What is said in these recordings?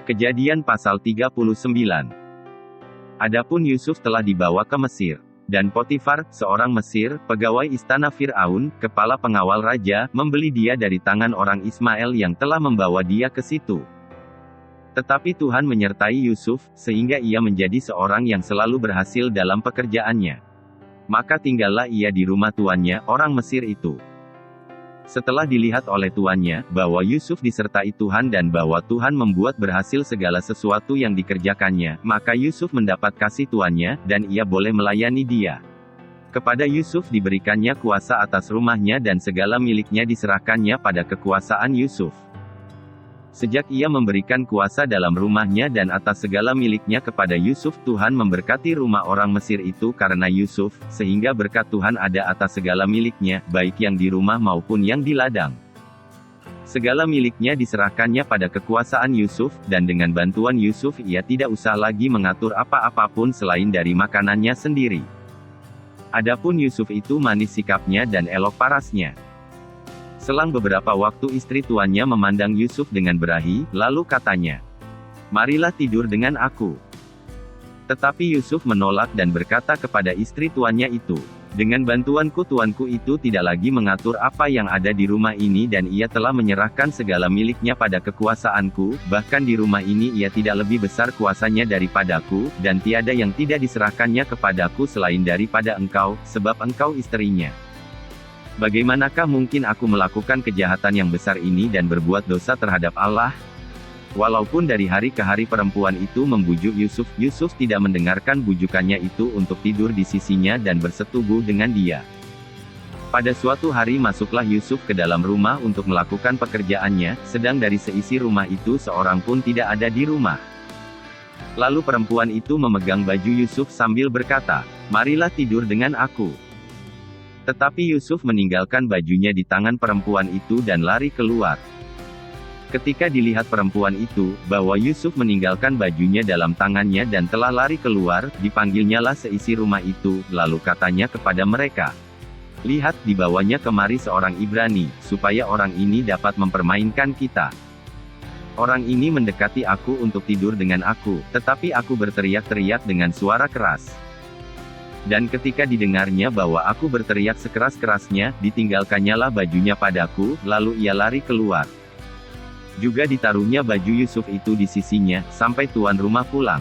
Kejadian pasal 39. Adapun Yusuf telah dibawa ke Mesir. Dan Potifar, seorang Mesir, pegawai istana Fir'aun, kepala pengawal raja, membeli dia dari tangan orang Ismail yang telah membawa dia ke situ. Tetapi Tuhan menyertai Yusuf, sehingga ia menjadi seorang yang selalu berhasil dalam pekerjaannya. Maka tinggallah ia di rumah tuannya, orang Mesir itu. Setelah dilihat oleh tuannya, bahwa Yusuf disertai Tuhan dan bahwa Tuhan membuat berhasil segala sesuatu yang dikerjakannya, maka Yusuf mendapat kasih tuannya, dan ia boleh melayani dia. Kepada Yusuf diberikannya kuasa atas rumahnya dan segala miliknya diserahkannya pada kekuasaan Yusuf. Sejak ia memberikan kuasa dalam rumahnya dan atas segala miliknya kepada Yusuf, Tuhan memberkati rumah orang Mesir itu karena Yusuf, sehingga berkat Tuhan ada atas segala miliknya, baik yang di rumah maupun yang di ladang. Segala miliknya diserahkannya pada kekuasaan Yusuf, dan dengan bantuan Yusuf ia tidak usah lagi mengatur apa-apapun selain dari makanannya sendiri. Adapun Yusuf itu manis sikapnya dan elok parasnya. Selang beberapa waktu istri tuannya memandang Yusuf dengan berahi, lalu katanya, "Marilah tidur dengan aku." Tetapi Yusuf menolak dan berkata kepada istri tuannya itu, "Dengan bantuanku tuanku itu tidak lagi mengatur apa yang ada di rumah ini dan ia telah menyerahkan segala miliknya pada kekuasaanku, bahkan di rumah ini ia tidak lebih besar kuasanya daripadaku, dan tiada yang tidak diserahkannya kepadaku selain daripada engkau, sebab engkau istrinya. Bagaimanakah mungkin aku melakukan kejahatan yang besar ini dan berbuat dosa terhadap Allah?" Walaupun dari hari ke hari perempuan itu membujuk Yusuf, Yusuf tidak mendengarkan bujukannya itu untuk tidur di sisinya dan bersetubuh dengan dia. Pada suatu hari masuklah Yusuf ke dalam rumah untuk melakukan pekerjaannya, sedang dari seisi rumah itu seorang pun tidak ada di rumah. Lalu perempuan itu memegang baju Yusuf sambil berkata, "Marilah tidur dengan aku." Tetapi Yusuf meninggalkan bajunya di tangan perempuan itu dan lari keluar. Ketika dilihat perempuan itu, bahwa Yusuf meninggalkan bajunya dalam tangannya dan telah lari keluar, dipanggilnyalah seisi rumah itu, lalu katanya kepada mereka, "Lihat, dibawanya kemari seorang Ibrani, supaya orang ini dapat mempermainkan kita. Orang ini mendekati aku untuk tidur dengan aku, tetapi aku berteriak-teriak dengan suara keras. Dan ketika didengarnya bahwa aku berteriak sekeras-kerasnya, ditinggalkannyalah bajunya padaku, lalu ia lari keluar. Juga ditaruhnya baju Yusuf itu di sisinya, sampai tuan rumah pulang."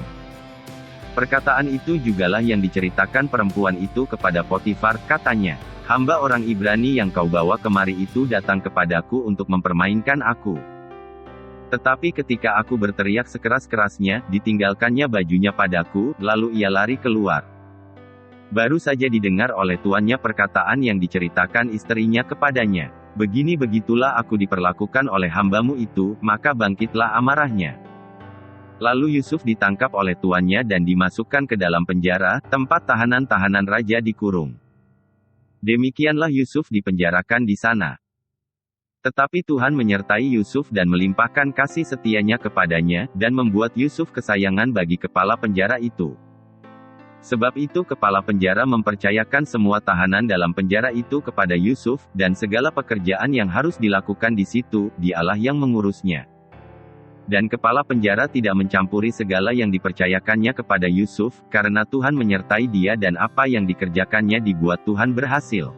Perkataan itu jugalah yang diceritakan perempuan itu kepada Potifar, katanya, "Hamba orang Ibrani yang kau bawa kemari itu datang kepadaku untuk mempermainkan aku. Tetapi ketika aku berteriak sekeras-kerasnya, ditinggalkannya bajunya padaku, lalu ia lari keluar." Baru saja didengar oleh tuannya perkataan yang diceritakan istrinya kepadanya. "Begini-begitulah aku diperlakukan oleh hambamu itu," maka bangkitlah amarahnya. Lalu Yusuf ditangkap oleh tuannya dan dimasukkan ke dalam penjara, tempat tahanan-tahanan raja dikurung. Demikianlah Yusuf dipenjarakan di sana. Tetapi Tuhan menyertai Yusuf dan melimpahkan kasih setianya kepadanya, dan membuat Yusuf kesayangan bagi kepala penjara itu. Sebab itu kepala penjara mempercayakan semua tahanan dalam penjara itu kepada Yusuf, dan segala pekerjaan yang harus dilakukan di situ, dialah yang mengurusnya. Dan kepala penjara tidak mencampuri segala yang dipercayakannya kepada Yusuf, karena Tuhan menyertai dia dan apa yang dikerjakannya dibuat Tuhan berhasil.